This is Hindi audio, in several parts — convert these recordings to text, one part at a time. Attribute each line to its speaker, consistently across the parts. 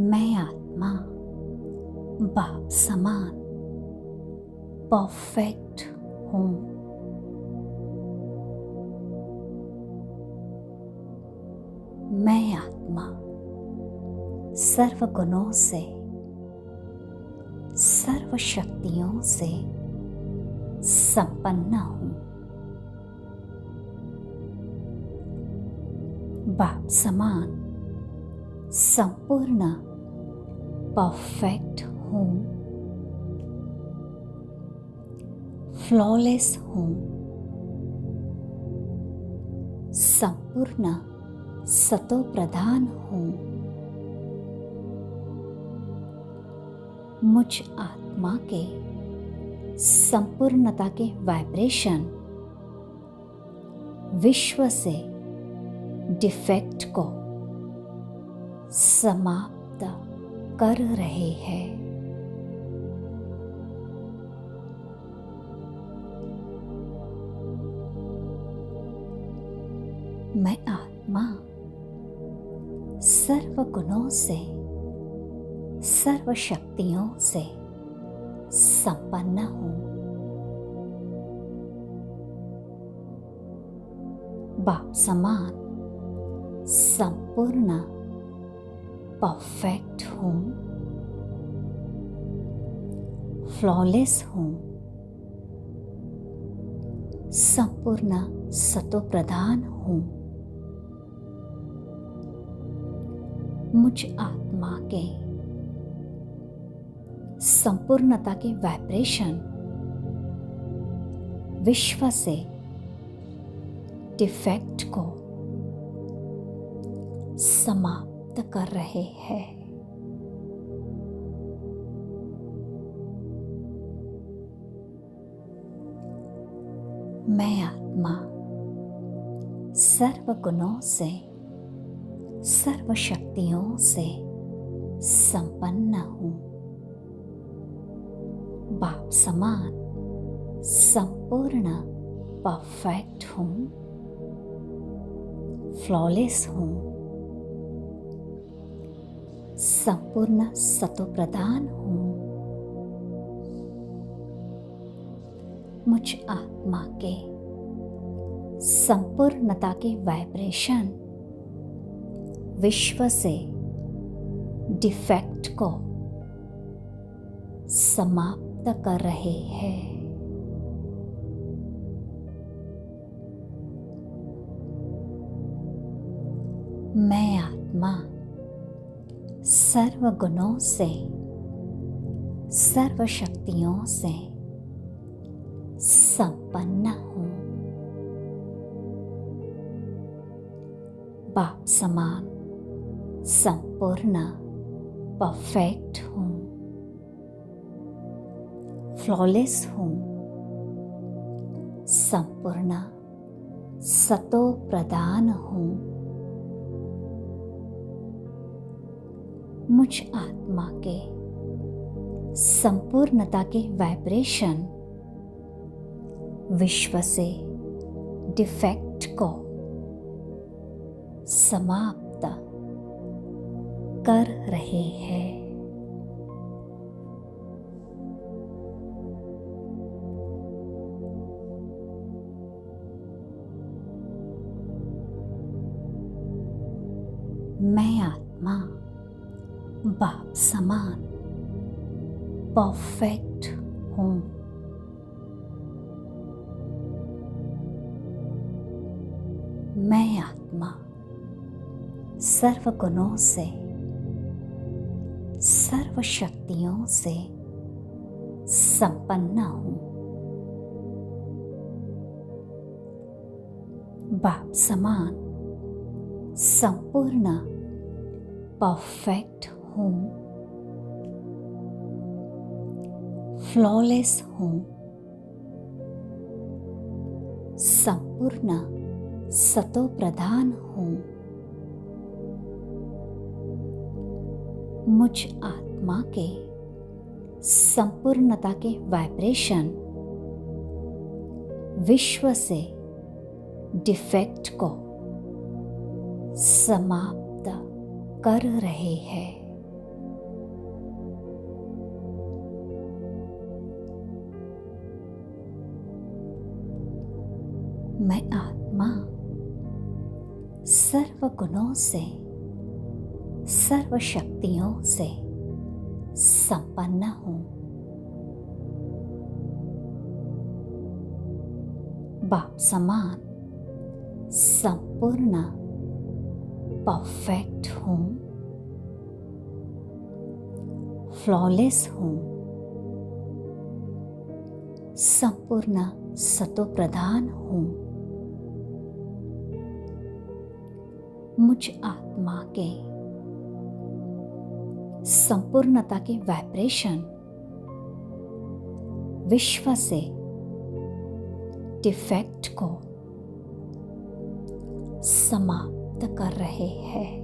Speaker 1: मैं आत्मा बाप समान परफेक्ट हूँ। मैं आत्मा सर्व गुणों से, सर्व शक्तियों से संपन्न हूँ। बाप समान संपूर्ण परफेक्ट हूँ, फ्लॉलेस हूँ, संपूर्ण सतो प्रधान हूँ। मुझ आत्मा के संपूर्णता के वाइब्रेशन विश्व से डिफेक्ट को समाप्त कर रहे हैं। मैं आत्मा सर्व गुणों से, सर्व शक्तियों से संपन्न हूँ। बाप समान संपूर्ण परफेक्ट हूँ, फ्लॉलेस हूँ, संपूर्ण सतो प्रधान हूँ। मुझ आत्मा के संपूर्णता के वाइब्रेशन विश्व से डिफेक्ट को समाप्त कर रहे हैं। मैं आत्मा सर्व गुणों से, सर्व शक्तियों से संपन्न हूँ। बाप समान संपूर्ण परफेक्ट हूँ, फ्लॉलेस हूँ, संपूर्ण सतो प्रधान हूँ। मुझ आत्मा के संपूर्णता के वाइब्रेशन विश्व से डिफेक्ट को समाप्त कर रहे हैं। मैं आत्मा सर्व गुणों से, सर्व शक्तियों से संपन्न हूँ। बाप समान संपूर्ण परफेक्ट हूँ, फ्लॉलेस हूँ, संपूर्ण सतो प्रधान हूँ। मुझ आत्मा के संपूर्णता के वाइब्रेशन विश्व से डिफेक्ट को समाप्त कर रहे हैं। मैं आत्मा बाप समान परफेक्ट हूँ। मैं आत्मा सर्व गुणों से, सर्व शक्तियों से संपन्न हूँ। बाप समान संपूर्ण परफेक्ट हूँ, फ्लॉलेस हूँ, संपूर्ण सतो प्रधान हूँ। मुझ आत्मा के संपूर्णता के वाइब्रेशन विश्व से डिफेक्ट को समाप्त कर रहे हैं। मैं आत्मा सर्व गुणों से, सर्व शक्तियों से संपन्न हूँ। बाप समान संपूर्ण परफेक्ट हूँ, फ्लॉलेस हूँ, संपूर्ण सतो प्रधान हूँ। मुझ आत्मा के संपूर्णता की वाइब्रेशन विश्व से डिफेक्ट को समाप्त कर रहे हैं।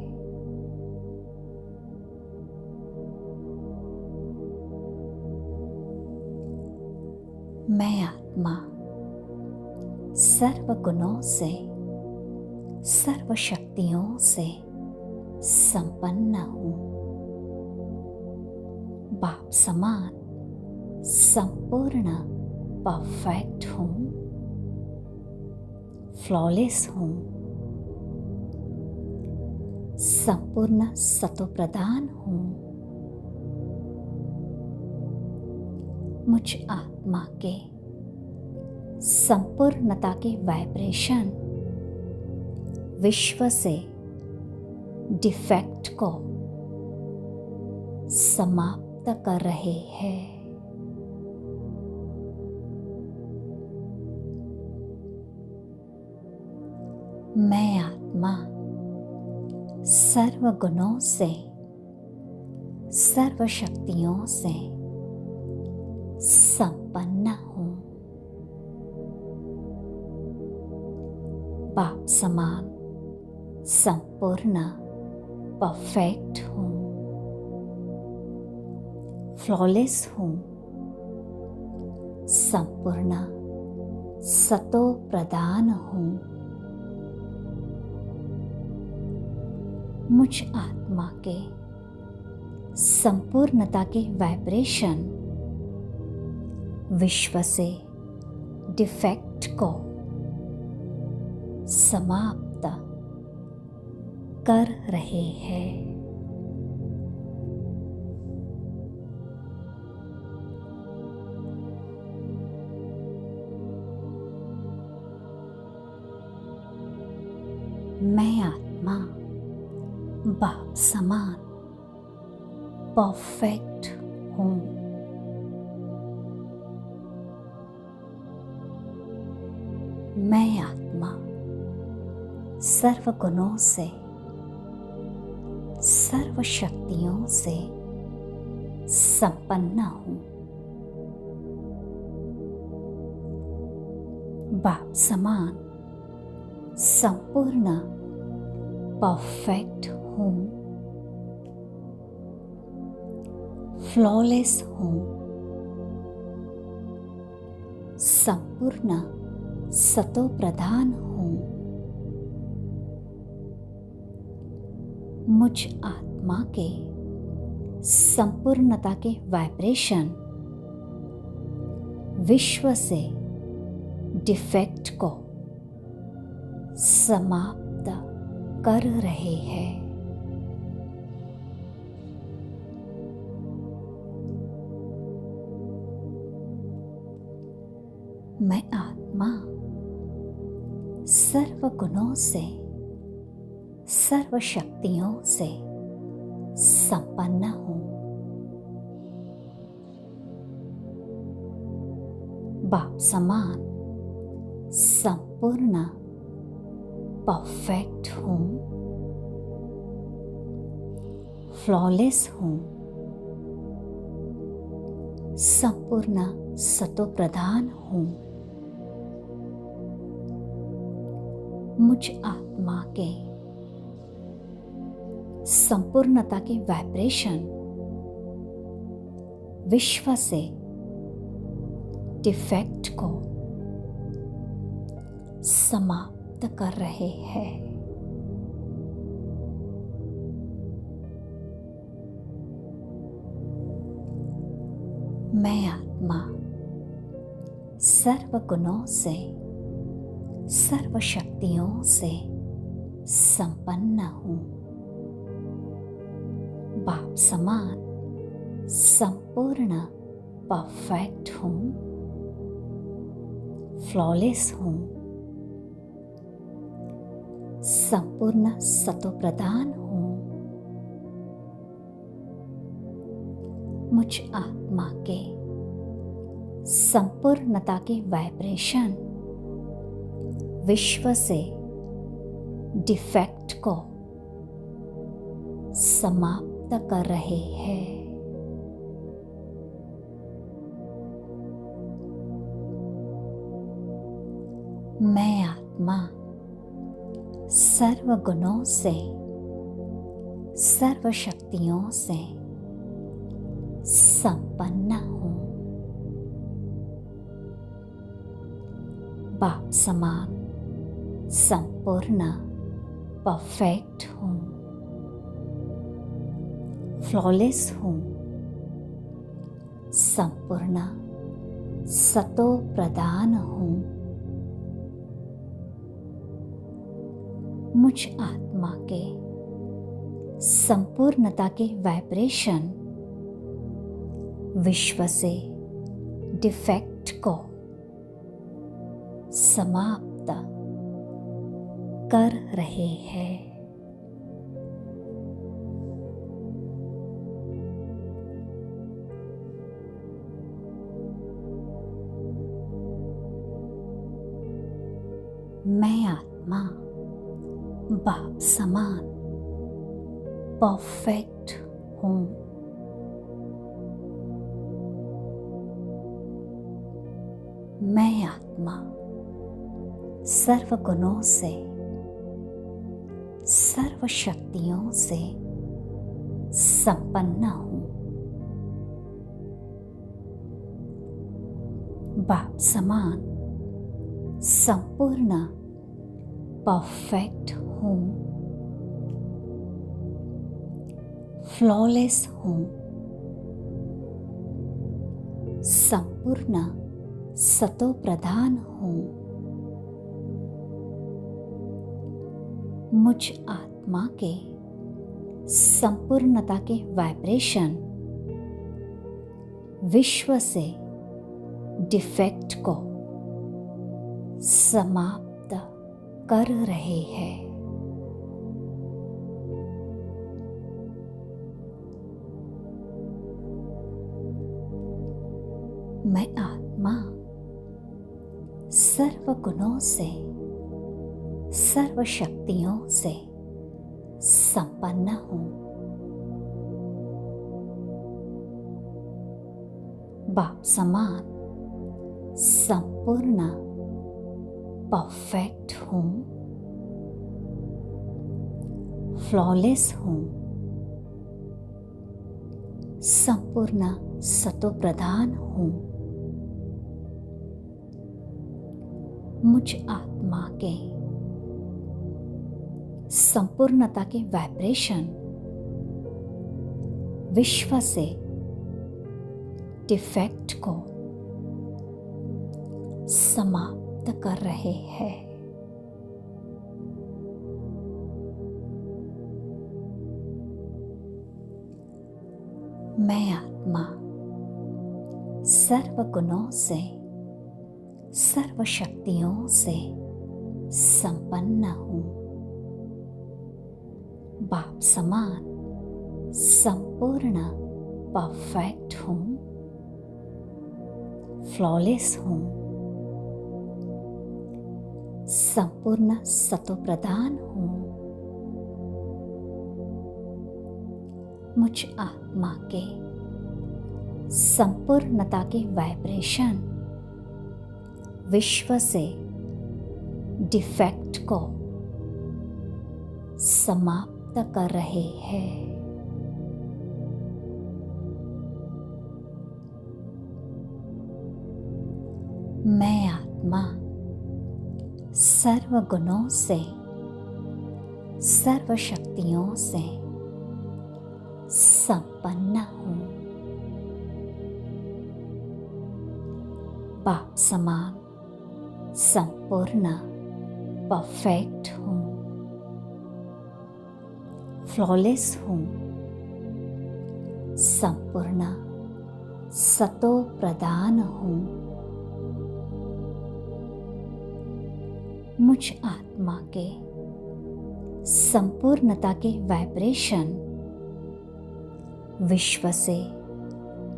Speaker 1: मैं आत्मा सर्व गुणों से, सर्व शक्तियों से संपन्न हूँ। बाप समान संपूर्ण परफेक्ट हूँ, फ्लॉलेस हूँ, संपूर्ण सतोप्रधान हूँ। मुझ आत्मा के संपूर्णता की वाइब्रेशन विश्व से डिफेक्ट को समाप्त कर रहे हैं। मैं आत्मा सर्व गुणों से, सर्व शक्तियों से संपन्न हूँ। बाप समान संपूर्ण परफेक्ट हूँ, फ्लॉलेस हूँ, संपूर्ण सतो प्रधान हूँ। मुझ आत्मा के संपूर्णता की वाइब्रेशन विश्व से डिफेक्ट को समाप्त कर रहे हैं। मैं आत्मा बाप समान परफेक्ट हूँ। मैं आत्मा सर्व गुणों से, सर्व शक्तियों से संपन्न हूँ। बाप समान संपूर्ण परफेक्ट हूँ, फ्लॉलेस हूँ, संपूर्ण सतो प्रधान हूँ। मुझ आत्मा के संपूर्णता के वाइब्रेशन विश्व से डिफेक्ट को समाप्त कर रहे हैं। मैं आत्मा सर्व गुणों से, सर्व शक्तियों से संपन्न हूँ। बाप समान संपूर्ण परफेक्ट हूँ, फ्लॉलेस हूँ, संपूर्ण सतो प्रधान हूँ। मुझ आत्मा के संपूर्णता की वाइब्रेशन विश्व से डिफेक्ट को समाप्त कर रहे हैं। मैं आत्मा सर्व गुणों से, सर्व शक्तियों से संपन्न हूँ। बाप समान संपूर्ण परफेक्ट हूँ, फ्लॉलेस हूँ, संपूर्ण सतोप्रधान हूँ। मुझ आत्मा के संपूर्णता के वाइब्रेशन विश्व से डिफेक्ट को समाप्त कर रहे हैं। मैं आत्मा सर्व गुणों से, सर्व शक्तियों से संपन्न हूँ। बाप समान संपूर्ण परफेक्ट हूँ, फ्लॉलेस हूँ, संपूर्ण सतो प्रधान हूँ। मुझ आत्मा के संपूर्णता के वाइब्रेशन विश्व से डिफेक्ट को समाप्त कर रहे हैं। मैं आत्मा बाप समान परफेक्ट हूँ। मैं आत्मा सर्व गुणों से, सर्व शक्तियों से संपन्न हूँ। बाप समान संपूर्ण परफेक्ट हूँ, फ्लॉलेस हूँ, संपूर्ण सतो प्रधान हूँ। मुझ आत्मा के संपूर्णता के वाइब्रेशन विश्व से डिफेक्ट को समाप्त कर रहे हैं। मैं आत्मा सर्व गुणों से, सर्व शक्तियों से संपन्न हूँ। बाप समान संपूर्ण परफेक्ट हूँ, फ्लॉलेस हूँ, संपूर्ण सतो प्रधान हूँ। मुझ आत्मा के संपूर्णता के वाइब्रेशन विश्व से डिफेक्ट को समाप्त कर रहे हैं। मैं आत्मा सर्व गुणों से, सर्व शक्तियों से संपन्न हूँ। बाप समान संपूर्ण परफेक्ट हूँ, फ्लॉलेस हूँ, संपूर्ण सतो प्रधान हूँ। मुझ आत्मा के संपूर्णता के वाइब्रेशन विश्व से डिफेक्ट को समाप्त कर रहे हैं। मैं आत्मा सर्व गुणों से, सर्व शक्तियों से संपन्न हूँ। बाप समान संपूर्ण परफेक्ट हूँ, फ्लॉलेस हूँ, संपूर्ण सतो प्रधान हूँ। मुझ आत्मा के संपूर्णता के वाइब्रेशन विश्व से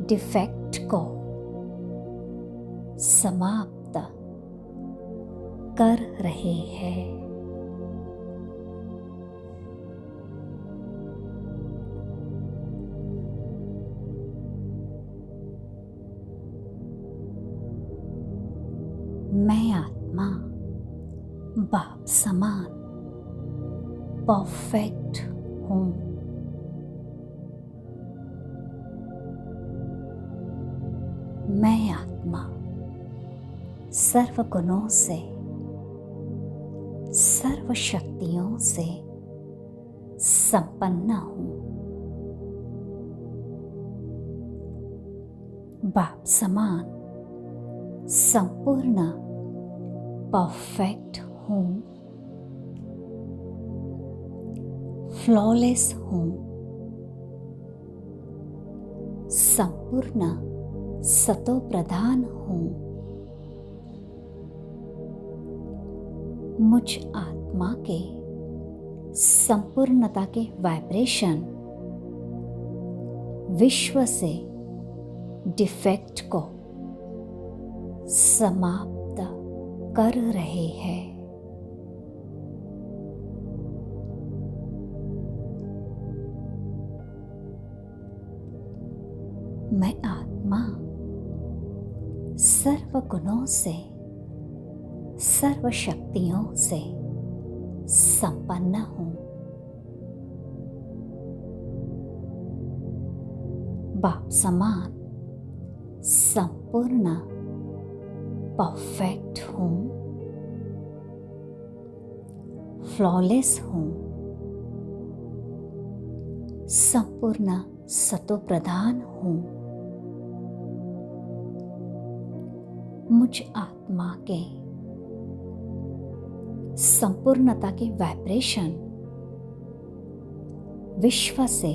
Speaker 1: डिफेक्ट को समाप्त कर रहे हैं। मैं आत्मा बाप समान परफेक्ट हूँ। मैं आत्मा सर्व गुणों से, सर्व शक्तियों से संपन्न हूँ। बाप समान संपूर्ण परफेक्ट हूँ, फ्लॉलेस हूँ, संपूर्ण सतो प्रधान हूँ। मुझ आत्मा के संपूर्णता के वाइब्रेशन विश्व से डिफेक्ट को समाप्त कर रहे हैं। मैं आत्मा सर्व गुणों से, सर्व शक्तियों से संपन्न हूँ। बाप समान संपूर्ण परफेक्ट हूँ, फ्लॉलेस हूँ, संपूर्ण सतो प्रधान हूँ। मुझ आत्मा के संपूर्णता के वाइब्रेशन विश्व से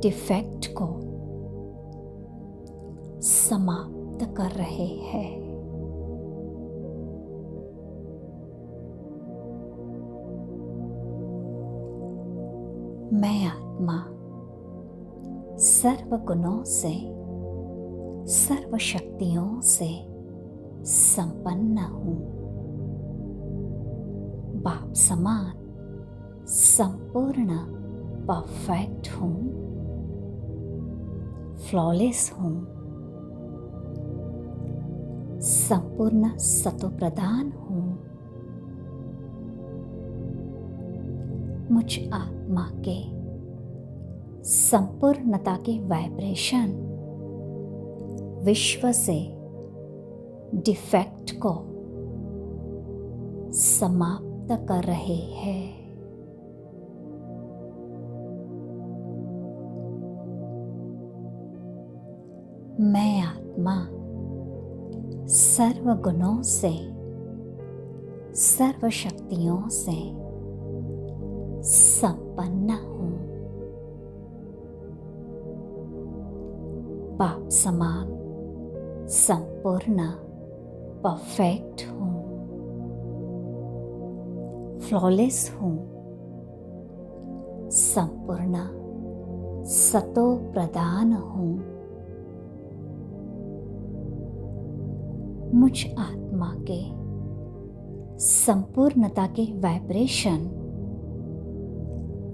Speaker 1: डिफेक्ट को समाप्त कर रहे हैं। मैं आत्मा सर्व गुणों से, सर्व शक्तियों से संपन्न हूँ। बाप समान संपूर्ण परफेक्ट हूँ, फ्लॉलेस हूँ, संपूर्ण सतो प्रधान हूँ। मुझ आत्मा के संपूर्णता के वाइब्रेशन विश्व से डिफेक्ट को समाप्त कर रहे हैं। मैं आत्मा सर्व गुणों से, सर्व शक्तियों से संपन्न हूँ। बाप समान संपूर्ण परफेक्ट हूँ, फ्लॉलेस हूँ, संपूर्ण सतो प्रधान हूँ। मुझ आत्मा के संपूर्णता के वाइब्रेशन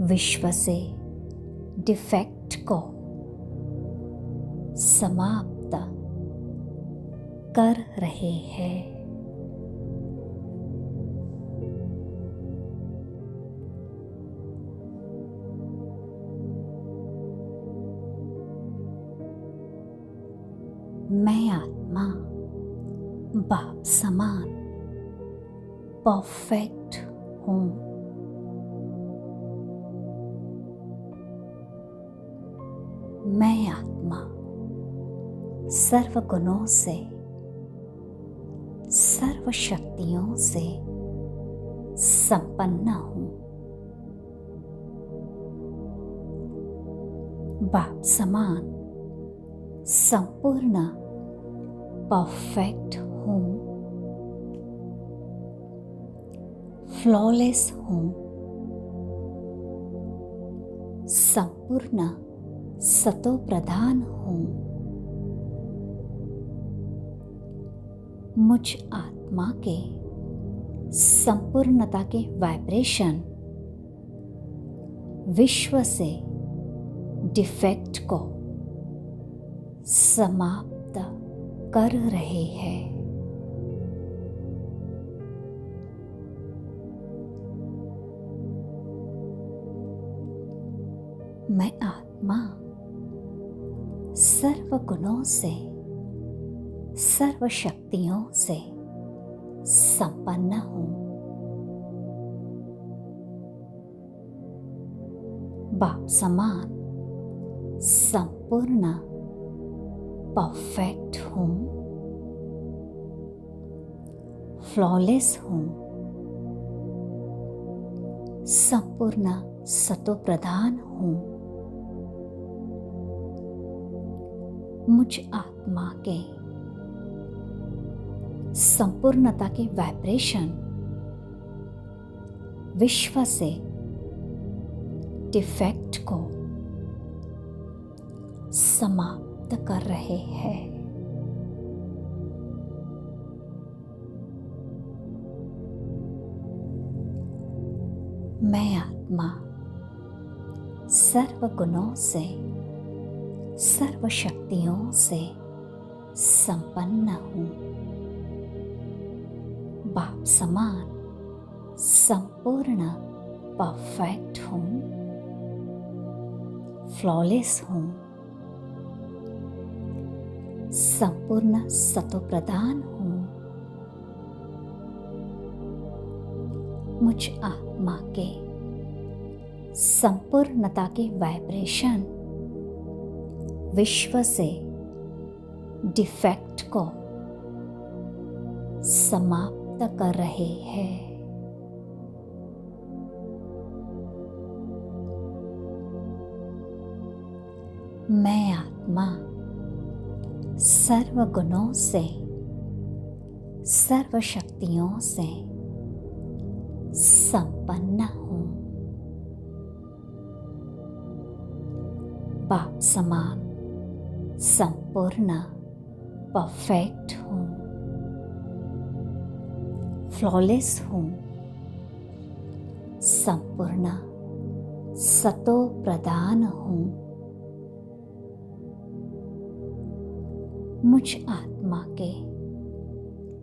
Speaker 1: विश्व से डिफेक्ट को समाप्त कर रहे हैं। मैं आत्मा बाप समान परफेक्ट हूँ। मैं आत्मा सर्व गुणों से, सर्व शक्तियों से संपन्न हूँ। बाप समान संपूर्ण परफेक्ट हूँ, फ्लॉलेस हूँ, संपूर्ण सतो प्रधान हूँ। मुझ आत्मा के संपूर्णता के वाइब्रेशन विश्व से डिफेक्ट को समाप्त कर रहे हैं। मैं आत्मा सर्व गुणों से, सर्व शक्तियों से संपन्न हूँ। बाप समान संपूर्ण परफेक्ट हूँ, फ्लॉलेस हूँ, संपूर्ण सतो प्रधान हूँ। मुझ आत्मा के संपूर्णता के वाइब्रेशन विश्व से डिफेक्ट को समाप्त कर रहे हैं। मैं आत्मा सर्व गुणों से, सर्व शक्तियों से संपन्न हूँ। बाप समान संपूर्ण परफेक्ट हूँ, फ्लॉलेस हूँ, संपूर्ण सतो प्रधान हूँ। मुझ आत्मा के संपूर्णता के वाइब्रेशन विश्व से डिफेक्ट को समाप्त कर रहे हैं। मैं आत्मा सर्व गुणों से, सर्व शक्तियों से संपन्न हूँ। बाप समान संपूर्ण परफेक्ट हूँ, फ्लॉलेस हूँ, संपूर्ण सतो प्रधान हूँ। मुझ आत्मा के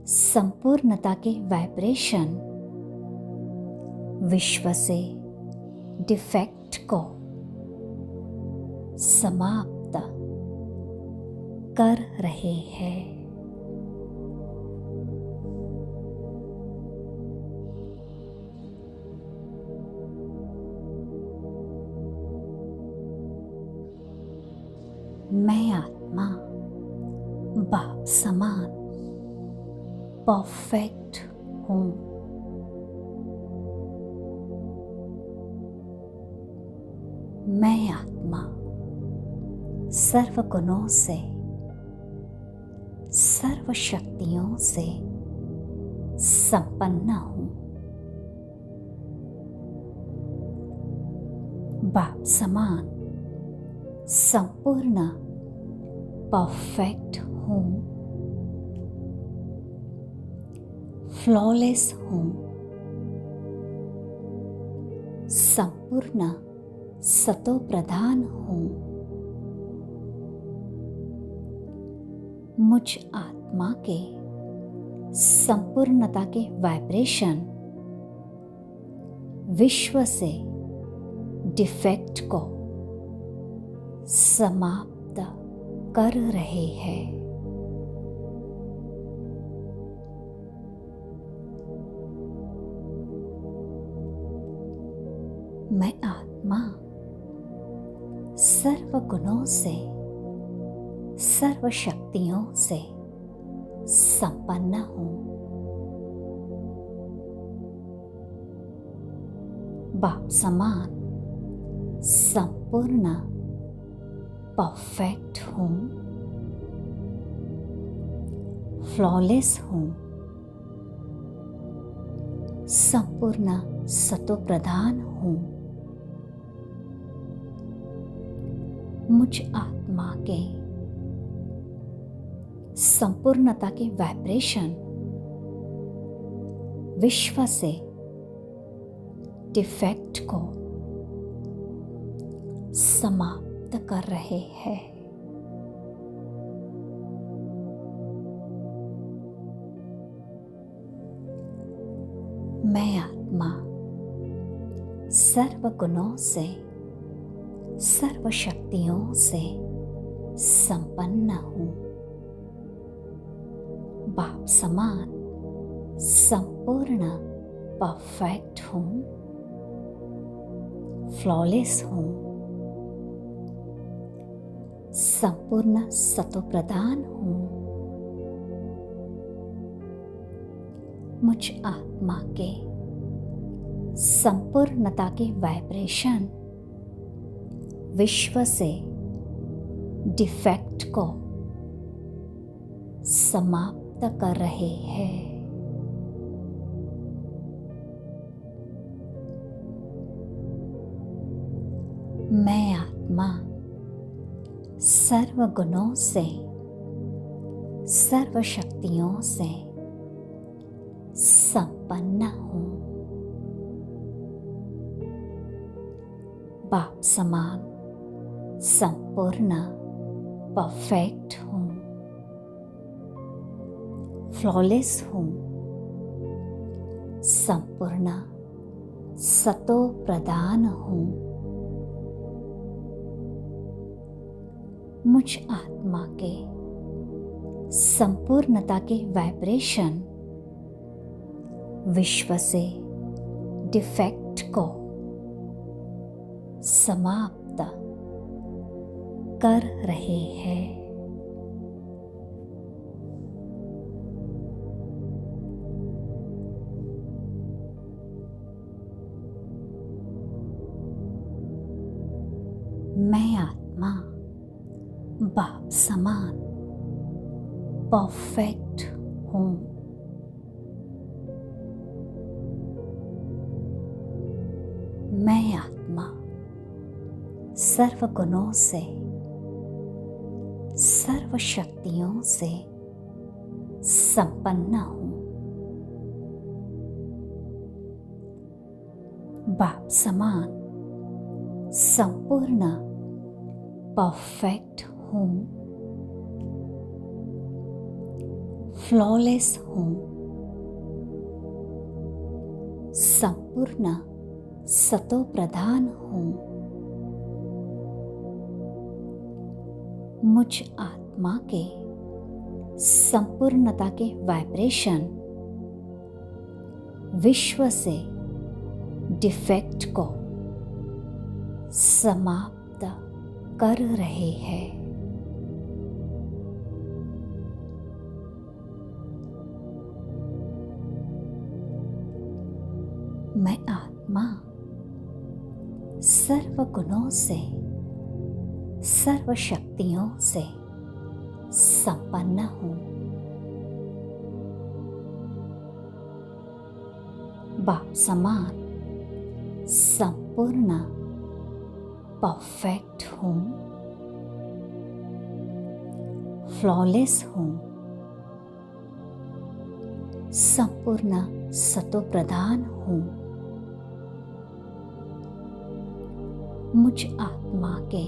Speaker 1: संपूर्णता के वाइब्रेशन विश्व से डिफेक्ट को समाप्त कर रहे हैं। मैं आत्मा बाप समान परफेक्ट हूँ। मैं आत्मा सर्व गुणों से, सर्व शक्तियों से संपन्न हूँ। बाप समान संपूर्ण परफेक्ट हूँ, फ्लॉलेस हूँ, संपूर्ण सतो प्रधान हूँ। मुझ आत्मा के संपूर्णता के वाइब्रेशन विश्व से डिफेक्ट को समाप्त कर रहे हैं। मैं आत्मा सर्व गुणों से, सर्व शक्तियों से संपन्न हूँ। बाप समान संपूर्ण परफेक्ट हूँ, फ्लॉलेस हूँ, संपूर्ण सतोप्रधान हूँ। मुझ आत्मा के संपूर्णता के वाइब्रेशन विश्व से डिफेक्ट को समाप्त कर रहे हैं। मैं आत्मा सर्व गुणों से, सर्व शक्तियों से संपन्न हूँ। बाप समान संपूर्ण परफेक्ट हूँ, फ्लॉलेस हूँ, संपूर्ण सतोप्रधान हूँ। मुझ आत्मा के संपूर्णता के वाइब्रेशन विश्व से डिफेक्ट को समाप्त कर रहे हैं। मैं आत्मा सर्व गुणों से, सर्व शक्तियों से संपन्न हूँ। बाप समान संपूर्ण परफेक्ट हूँ, फ्लॉलेस हूँ, संपूर्ण सतो प्रदान हूँ। मुझ आत्मा के संपूर्णता के वाइब्रेशन विश्व से डिफेक्ट को समाप्त कर रहे हैं। मैं आत्मा बाप समान परफेक्ट हूँ। मैं आत्मा सर्व गुणों से, सर्व शक्तियों से संपन्न हूँ। बाप समान संपूर्ण परफेक्ट हूँ, फ्लॉलेस हूँ, संपूर्ण सतोप्रधान हूँ। मुझ आत्मा के संपूर्णता के वाइब्रेशन विश्व से डिफेक्ट को समाप्त कर रहे हैं। मैं आत्मा सर्व गुणों से, सर्व शक्तियों से संपन्न हूँ। बाप समान संपूर्ण परफेक्ट हूँ, फ्लॉलेस हूँ, संपूर्ण सतोप्रधान हूँ। मुझ आत्मा के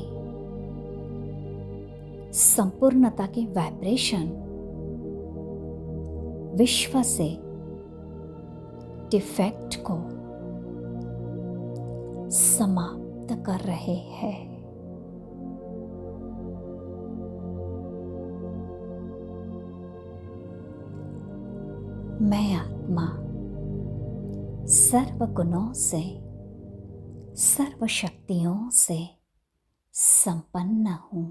Speaker 1: संपूर्णता के वाइब्रेशन विश्व से डिफेक्ट को समाप्त कर रहे हैं। मैं आत्मा सर्व गुणों से, सर्व शक्तियों से संपन्न हूँ।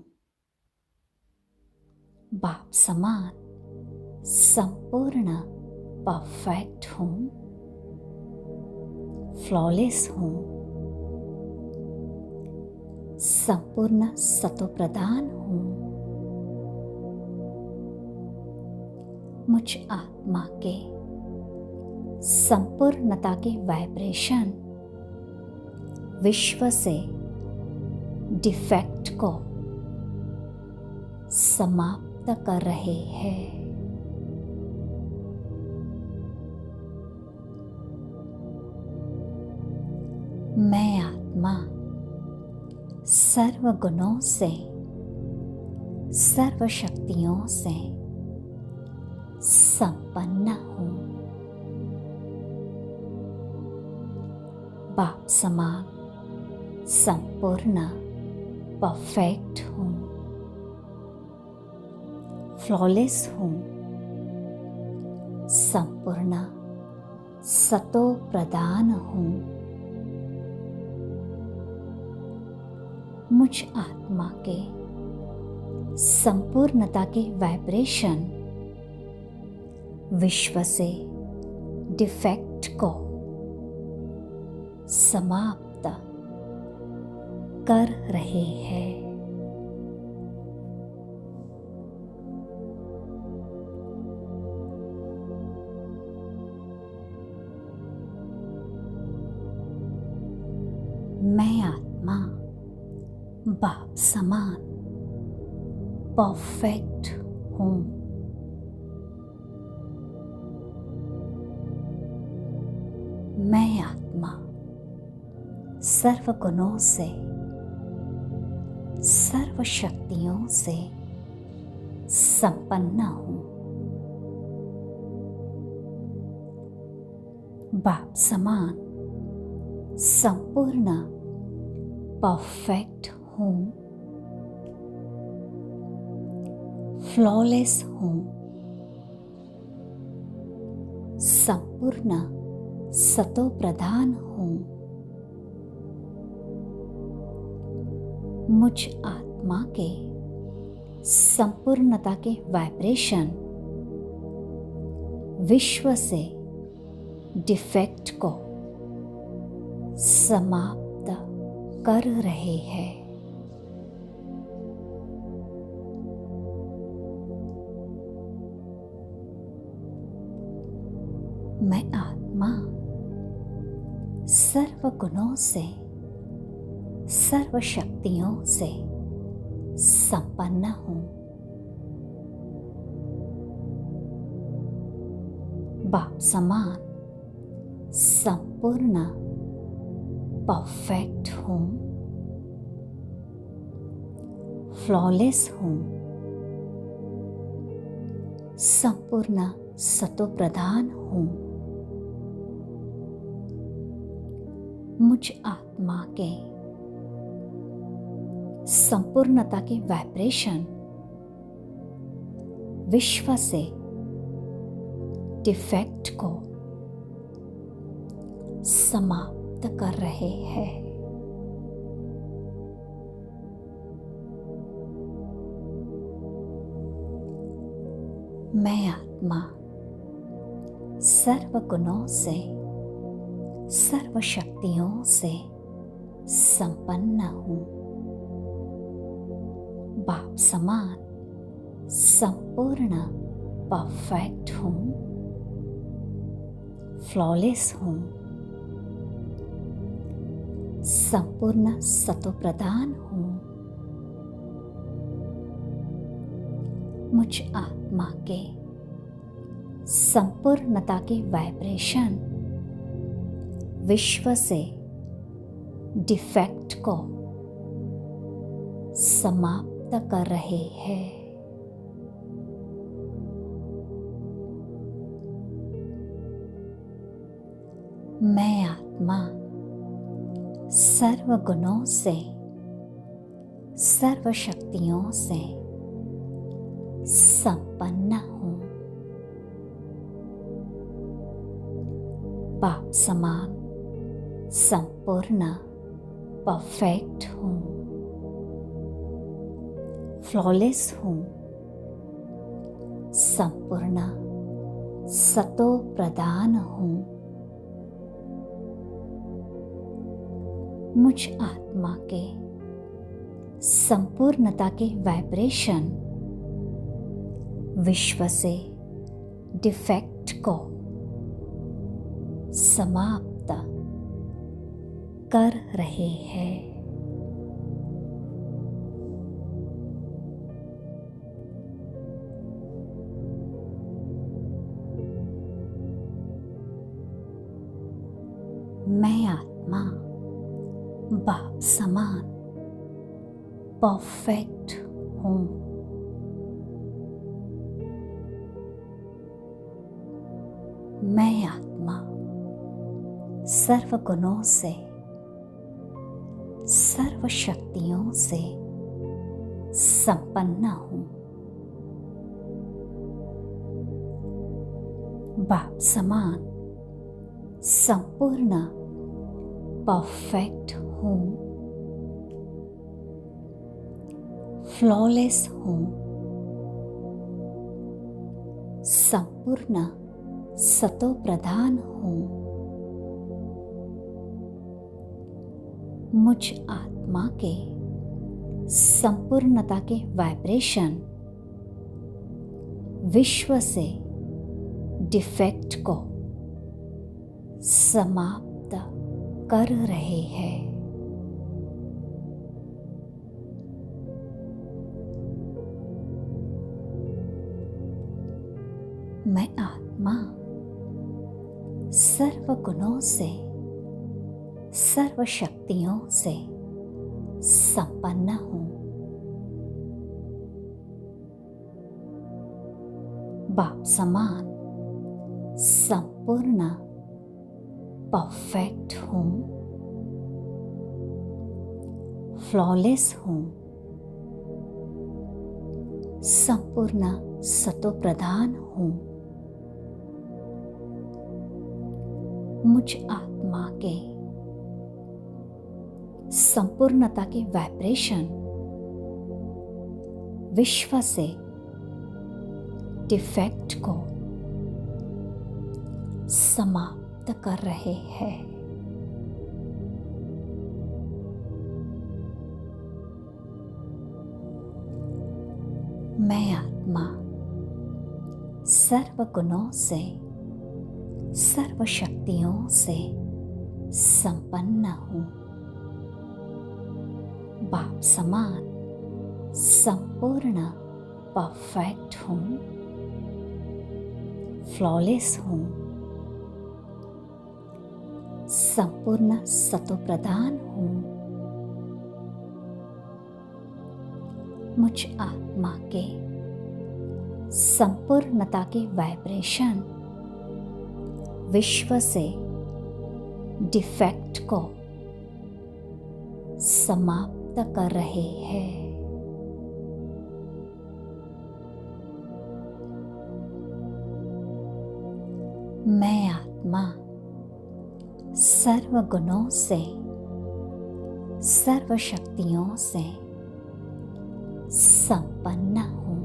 Speaker 1: बाप समान संपूर्ण परफेक्ट हूँ, फ्लॉलेस हूँ, संपूर्ण सतो प्रधान हूँ। मुझ आत्मा के संपूर्णता के वाइब्रेशन विश्व से डिफेक्ट को समाप्त कर रहे हैं। मैं आत्मा सर्व गुणों से, सर्व शक्तियों से संपन्न हूँ। बाप समान संपूर्ण परफेक्ट हूँ, फ्लॉलेस हूँ, संपूर्ण सतो प्रधान हूँ। मुझ आत्मा के संपूर्णता के वाइब्रेशन विश्व से डिफेक्ट को समाप्त कर रहे हैं। मैं आत्मा बाप समान परफेक्ट हूँ। मैं आत्मा सर्व गुणों से, सर्व शक्तियों से संपन्न हूँ। बाप समान संपूर्ण परफेक्ट हूँ, फ्लॉलेस हूँ, संपूर्ण सतो प्रधान हूँ। मुझ आत्मा के संपूर्णता के वाइब्रेशन विश्व से डिफेक्ट को समाप्त कर रहे हैं। मैं आत्मा सर्व गुणों से, सर्व शक्तियों से संपन्न हूँ। बाप समान संपूर्ण परफेक्ट हूँ, फ्लॉलेस हूँ, संपूर्ण सतो प्रधान हूँ। मुझ आत्मा के संपूर्णता के वाइब्रेशन विश्व से डिफेक्ट को समाप्त कर रहे हैं। मैं आत्मा सर्व गुणों से, सर्व शक्तियों से संपन्न हूँ। बाप समान संपूर्ण परफेक्ट हूँ, फ्लॉलेस हूँ, संपूर्ण सतो प्रधान हूँ। मुझ आत्मा के संपूर्णता के वाइब्रेशन विश्व से डिफेक्ट को समाप्त कर रहे हैं। मैं आत्मा सर्व गुणों से, सर्व शक्तियों से संपन्न हूँ। बाप समान संपूर्ण परफेक्ट हूँ, फ्लॉलेस हूँ, संपूर्ण सतो प्रधान हूँ। मुझ आत्मा के संपूर्णता के वाइब्रेशन विश्व से डिफेक्ट को समाप्त कर रहे हैं। मैं आत्मा बाप समान परफेक्ट हूँ। मैं आत्मा सर्व गुणों से, सर्व शक्तियों से संपन्न हूँ। बाप समान संपूर्ण परफेक्ट हूँ, फ्लॉलेस हूँ, संपूर्ण सतो प्रधान हूँ। मुझ आत्मा के संपूर्णता के वाइब्रेशन विश्व से डिफेक्ट को समाप्त कर रहे हैं। मैं आत्मा सर्व गुणों से, सर्व शक्तियों से संपन्न हूँ। बाप समान संपूर्ण परफेक्ट हूँ, फ्लॉलेस हूँ, संपूर्ण सतो प्रधान हूँ। मुझ आत्मा के संपूर्णता के वाइब्रेशन विश्व से डिफेक्ट को समाप्त कर रहे हैं। मैं आत्मा सर्व गुणों से, सर्व शक्तियों से संपन्न हूँ। बाप समान संपूर्ण परफेक्ट हूँ, फ्लॉलेस हूँ, संपूर्ण सतो प्रधान हूँ। मुझ आत्मा के संपूर्णता के वाइब्रेशन विश्व से डिफेक्ट को समाप्त कर रहे हैं। मैं आत्मा सर्व गुणों से, सर्व शक्तियों से संपन्न हूँ।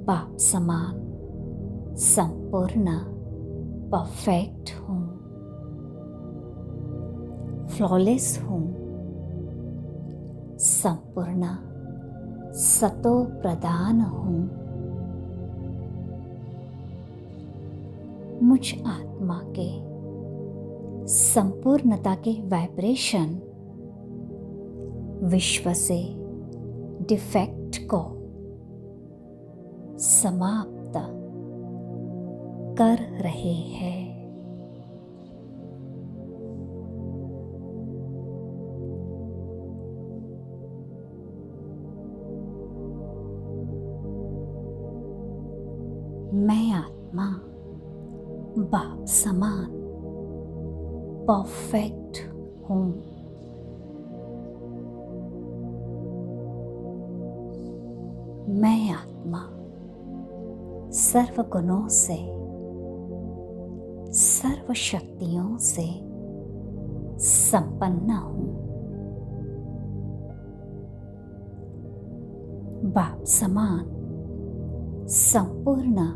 Speaker 1: बाप समान संपूर्ण परफेक्ट हूँ, फ्लॉलेस हूँ, संपूर्ण सतो प्रधान हूँ। मुझ आत्मा के संपूर्णता के वाइब्रेशन विश्व से डिफेक्ट को समाप्त कर रहे हैं। मैं आत्मा बाप समान परफेक्ट हूँ। मैं आत्मा सर्व गुणों से, सर्व शक्तियों से संपन्न हूँ। बाप समान संपूर्ण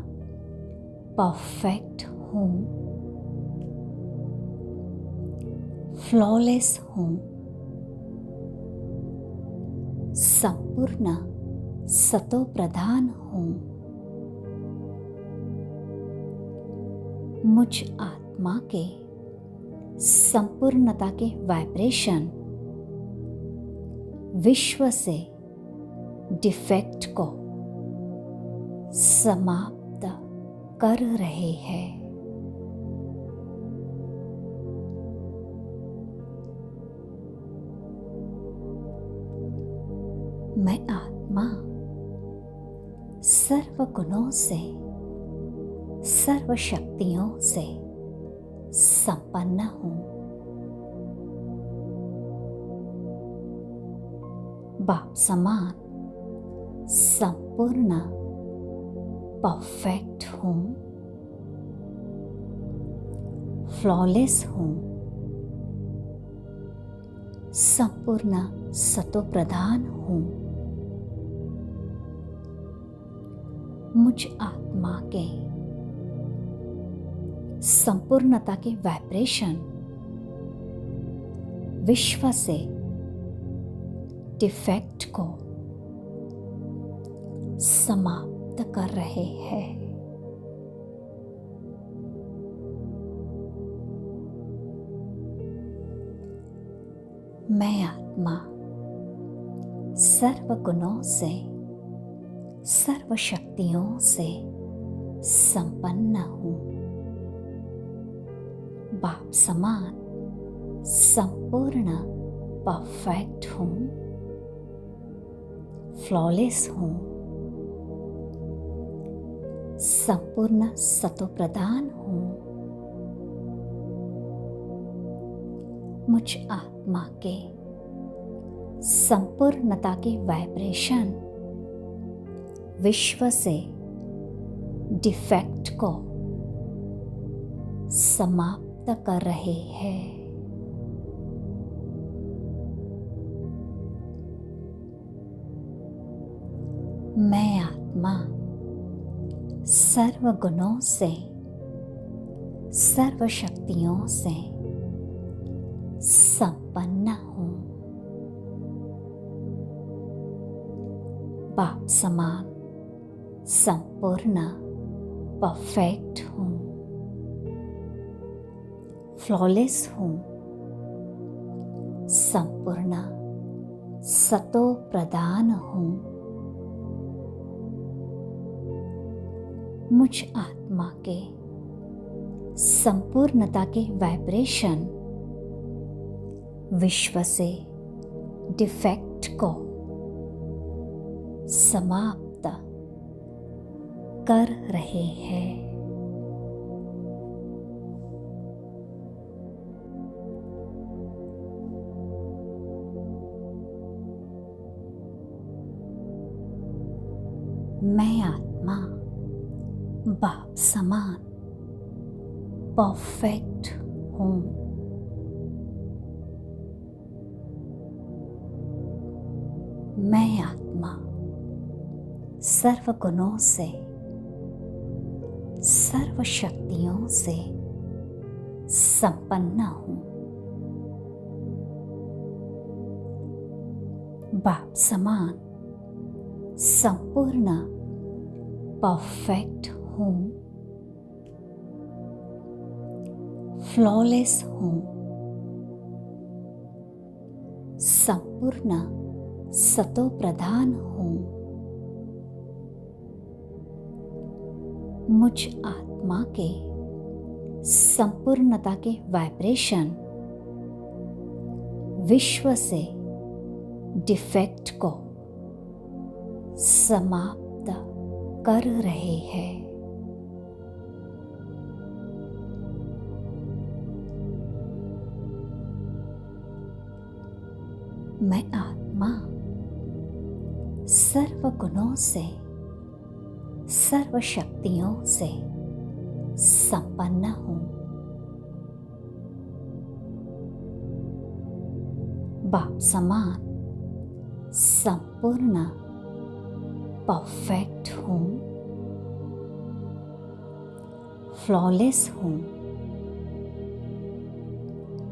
Speaker 1: परफेक्ट हूँ, फ्लॉलेस हूँ, संपूर्ण सतो प्रधान हूँ। मुझ आत्मा के संपूर्णता के वाइब्रेशन विश्व से डिफेक्ट को समाप्त कर रहे हैं। मैं आत्मा सर्व गुणों से, सर्व शक्तियों से संपन्न हूँ। बाप समान संपूर्ण परफेक्ट हूँ, फ्लॉलेस हूँ, संपूर्ण सतो प्रधान हूँ। मुझ आत्मा के संपूर्णता के वाइब्रेशन विश्व से डिफेक्ट को समाप्त कर रहे हैं। मैं आत्मा सर्व गुणों से, सर्व शक्तियों से संपन्न हूँ। बाप समान संपूर्ण परफेक्ट हूँ, फ्लॉलेस हूँ, संपूर्ण सतो प्रधान हूँ। मुझ आत्मा के संपूर्णता के वाइब्रेशन विश्व से डिफेक्ट को समाप्त कर रहे हैं। मैं आत्मा सर्व गुणों से, सर्व शक्तियों से संपन्न हूँ। बाप समान संपूर्ण परफेक्ट हूँ, फ्लॉलेस हूँ, संपूर्ण सतो प्रधान हूँ। मुझ आत्मा के संपूर्णता के वाइब्रेशन विश्व से डिफेक्ट को समाप्त कर रहे हैं। मैं आत्मा बाप समान परफेक्ट हूँ। मैं आत्मा सर्व गुणों से, सर्व शक्तियों से संपन्न हूँ। बाप समान संपूर्ण परफेक्ट हूँ, फ्लॉलेस हूँ, संपूर्ण सतो प्रधान हूँ। मुझ आत्मा के संपूर्णता के वाइब्रेशन विश्व से डिफेक्ट को समाप्त कर रहे हैं। मैं आत्मा सर्व गुणों से, सर्व शक्तियों से संपन्न हूँ। बाप समान संपूर्ण परफेक्ट हूँ, फ्लॉलेस हूँ,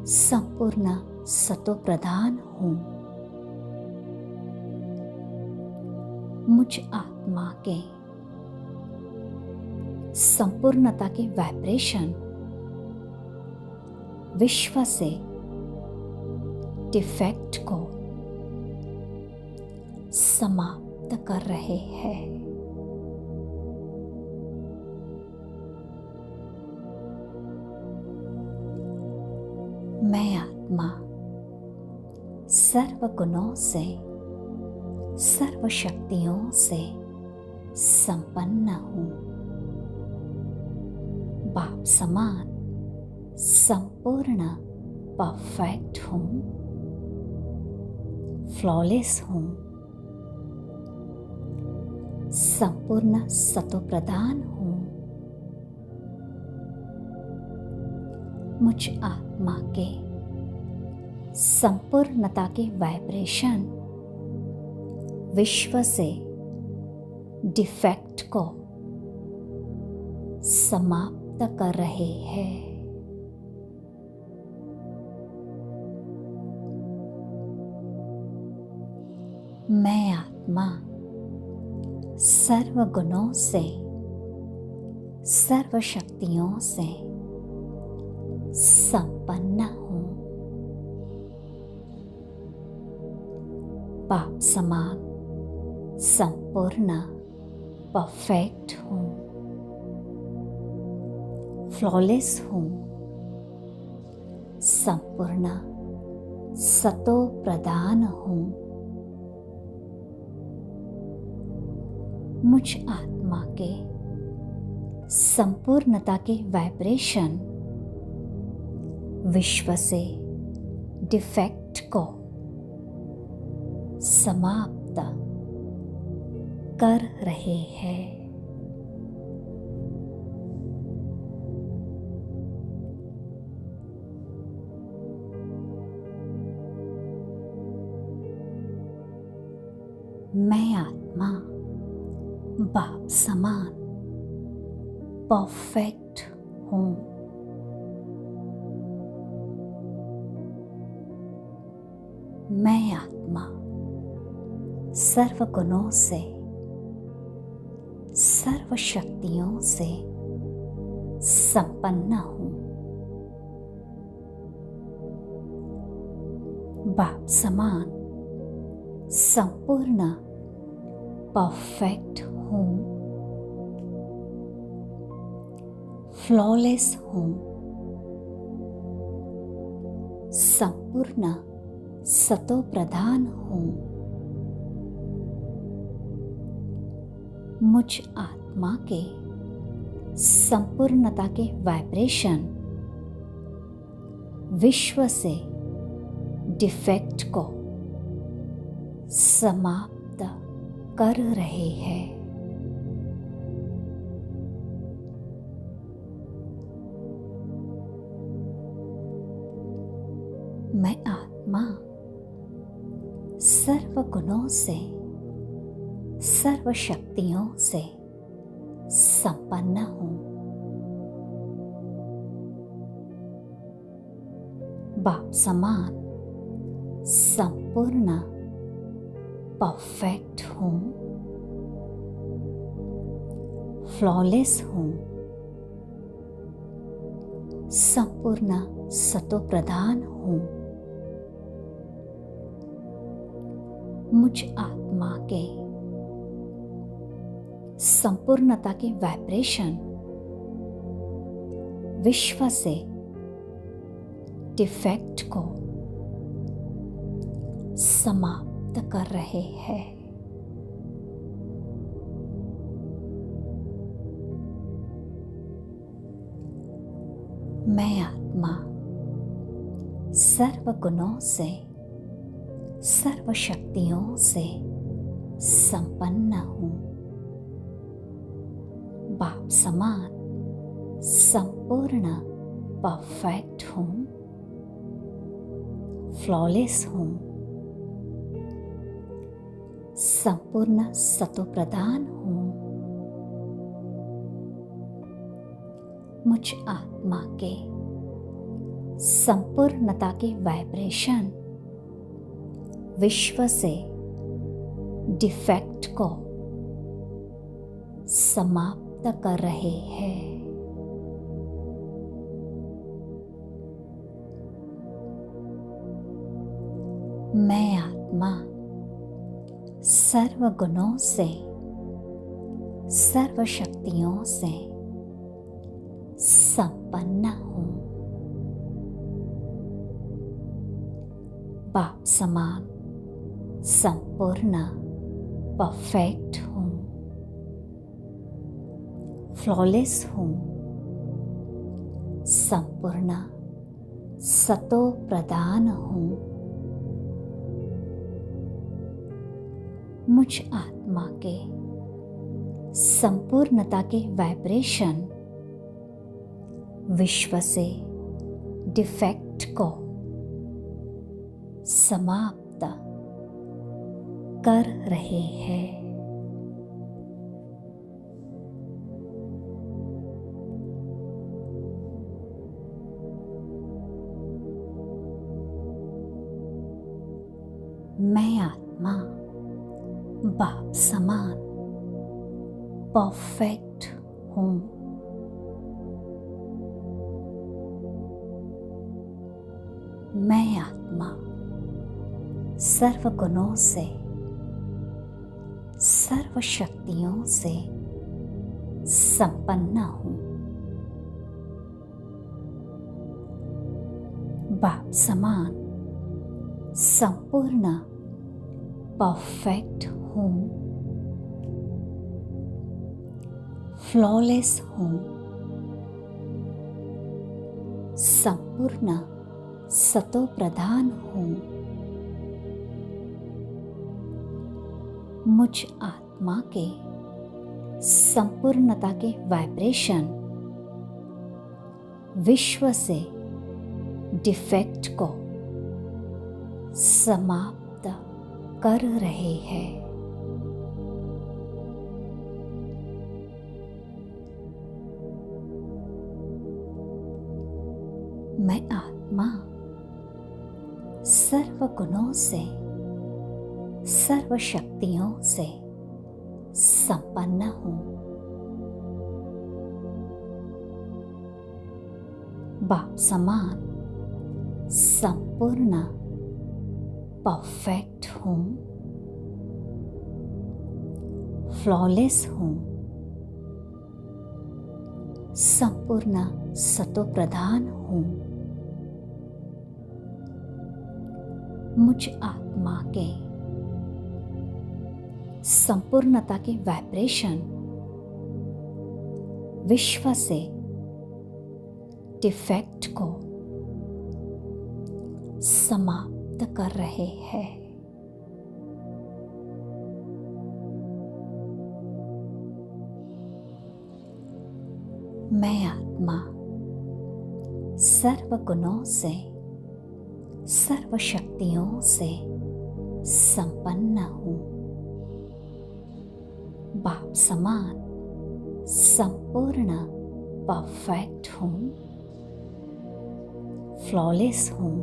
Speaker 1: संपूर्ण सतोप्रधान हूँ। मुझ आत्मा के संपूर्णता के वाइब्रेशन विश्व से डिफेक्ट को समाप्त कर रहे हैं। मैं आत्मा सर्व गुणों से, सर्व शक्तियों से संपन्न हूँ। बाप समान संपूर्ण परफेक्ट हूँ, फ्लॉलेस हूँ, संपूर्ण सतोप्रधान हूँ। मुझ आत्मा के संपूर्णता के वाइब्रेशन विश्व से डिफेक्ट को समाप्त कर रहे हैं। मैं आत्मा सर्व गुणों से, सर्व शक्तियों से संपन्न हूँ। बाप समान संपूर्ण परफेक्ट हूँ, फ्लॉलेस हूँ, संपूर्ण सतो प्रधान हूँ। मुझ आत्मा के संपूर्णता के वाइब्रेशन विश्व से डिफेक्ट को समाप्त कर रहे हैं। मैं आत्मा बाप समान परफेक्ट हूँ। मैं आत्मा सर्व गुणों से, सर्व शक्तियों से संपन्न हूँ। बाप समान संपूर्ण परफेक्ट हूँ, फ्लॉलेस हूँ, संपूर्ण सतो प्रधान हूँ। मुझ आत्मा के संपूर्णता के वाइब्रेशन विश्व से डिफेक्ट को समाप्त कर रहे हैं। मैं आत्मा सर्व गुणों से, सर्व शक्तियों से संपन्न हूँ। बाप समान संपूर्ण परफेक्ट हूँ, फ्लॉलेस हूँ, संपूर्ण सतो प्रधान हूँ। मुझ आत्मा के संपूर्णता के वाइब्रेशन विश्व से डिफेक्ट को समाप्त कर रहे हैं। मैं आत्मा सर्व गुणों से, सर्व शक्तियों से संपन्न हूँ। बाप समान संपूर्ण परफेक्ट हूँ, फ्लॉलेस हूँ, संपूर्ण सतो प्रधान हूँ। मुझ आत्मा के संपूर्णता की वाइब्रेशन विश्व से डिफेक्ट को समाप्त कर रहे हैं। मैं आत्मा सर्व गुणों से, सर्व शक्तियों से संपन्न हूँ। बाप समान संपूर्ण परफेक्ट हूँ, फ्लॉलेस हूँ, संपूर्ण सतो प्रधान हूँ। मुझ आत्मा के संपूर्णता के वाइब्रेशन विश्व से डिफेक्ट को समाप्त कर रहे हैं। मैं आत्मा बाप समान परफेक्ट हूँ। मैं आत्मा सर्व गुणों से, सर्व शक्तियों से संपन्न हूँ। बाप समान संपूर्ण परफेक्ट हूँ, फ्लॉलेस हूँ, संपूर्ण सतो प्रधान हूँ। मुझ आत्मा के संपूर्णता के वाइब्रेशन विश्व से डिफेक्ट को समाप्त कर रहे हैं। मैं आत्मा सर्व गुणों से, सर्व शक्तियों से संपन्न हूँ। बाप समान संपूर्ण परफेक्ट हूँ, फ्लॉलेस हूँ, संपूर्ण सतो प्रधान हूँ। मुझ आत्मा के संपूर्णता के वाइब्रेशन विश्व से डिफेक्ट को समाप्त कर रहे हैं। मैं आत्मा सर्व गुणों से, सर्व शक्तियों से संपन्न हूँ। बाप समान संपूर्ण परफेक्ट हूँ, फ्लॉलेस हूँ,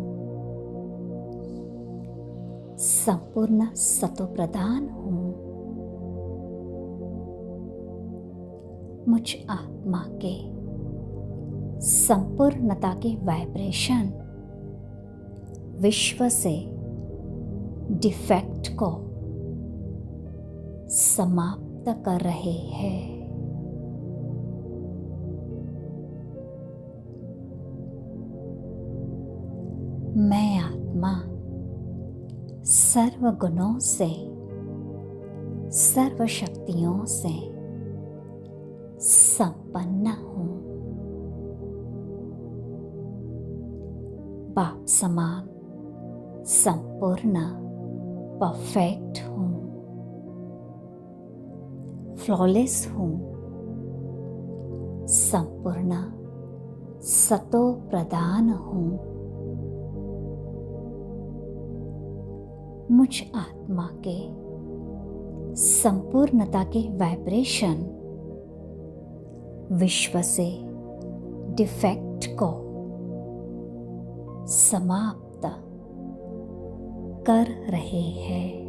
Speaker 1: संपूर्ण सतो प्रधान हूँ। मुझ आत्मा के संपूर्णता के वाइब्रेशन विश्व से डिफेक्ट को समाप्त कर रहे हैं। मैं आत्मा सर्व गुणों से, सर्व शक्तियों से संपन्न हूँ। बाप समान संपूर्ण परफेक्ट हूँ, फ्लॉलेस हूँ, संपूर्ण सतो प्रधान हूँ। मुझ आत्मा के संपूर्णता के वाइब्रेशन विश्व से डिफेक्ट को समाप्त कर रहे हैं।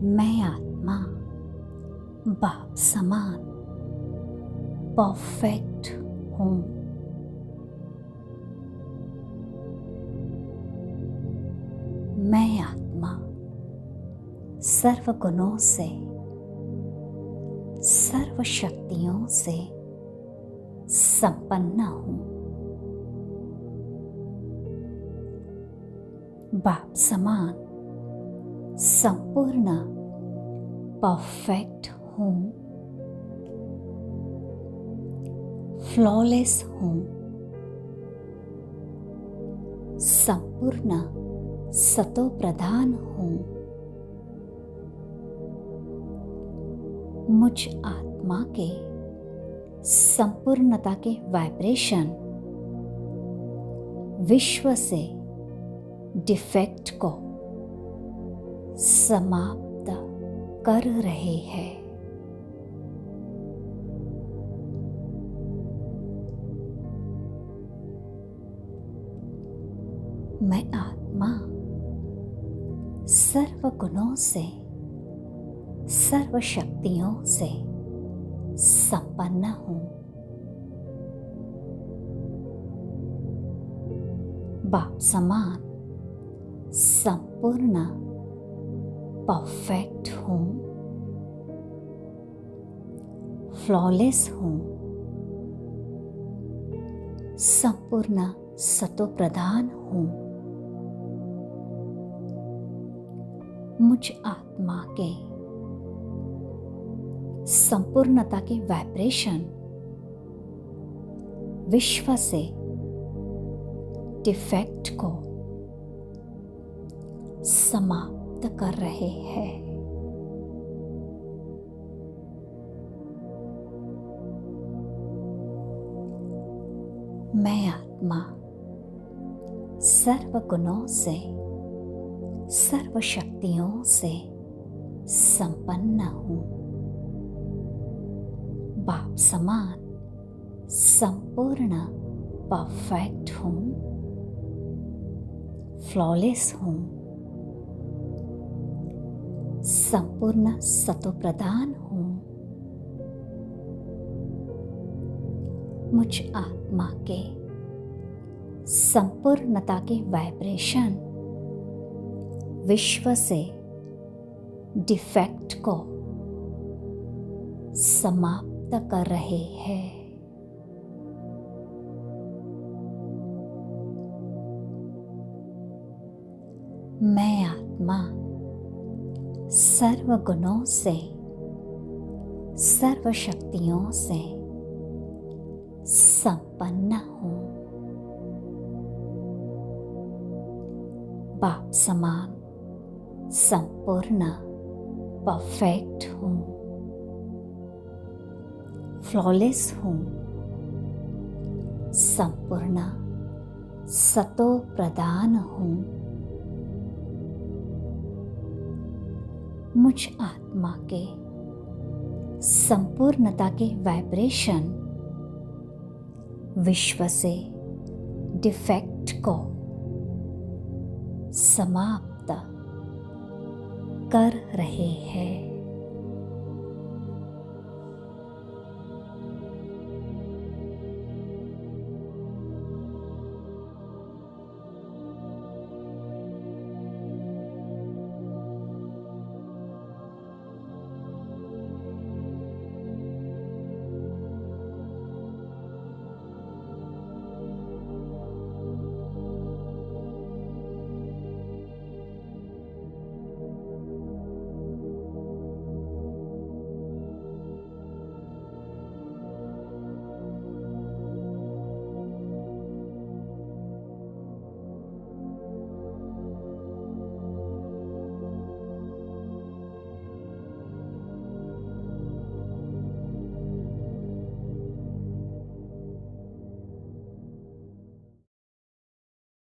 Speaker 1: मैं आत्मा बाप समान परफेक्ट हूँ। मैं आत्मा सर्व गुणों से, सर्व शक्तियों से संपन्न हूँ। बाप समान संपूर्ण परफेक्ट हूँ, फ्लॉलेस हूँ, संपूर्ण सतो प्रधान हूँ। मुझ आत्मा के संपूर्णता के वाइब्रेशन विश्व से डिफेक्ट को समाप्त कर रहे हैं। मैं आत्मा सर्व गुणों से, सर्व शक्तियों से संपन्न हूँ। बाप समान संपूर्ण परफेक्ट हूँ, फ्लॉलेस हूँ, संपूर्ण सतो प्रधान हूँ। मुझ आत्मा के संपूर्णता के वाइब्रेशन विश्व से डिफेक्ट को समाप्त कर रहे हैं। मैं आत्मा सर्व गुणों से, सर्व शक्तियों से संपन्न हूँ। बाप समान संपूर्ण परफेक्ट हूँ, फ्लॉलेस हूँ, संपूर्ण सतो प्रधान हूँ। मुझ आत्मा के संपूर्णता के वाइब्रेशन विश्व से डिफेक्ट को समाप्त कर रहे हैं। मैं आत्मा सर्व गुणों से, सर्व शक्तियों से संपन्न हूँ। बाप समान संपूर्ण परफेक्ट हूँ, फ्लॉलेस हूँ, संपूर्ण सतो प्रधान हूँ। मुझ आत्मा के संपूर्णता के वाइब्रेशन विश्व से डिफेक्ट को समाप्त कर रहे हैं।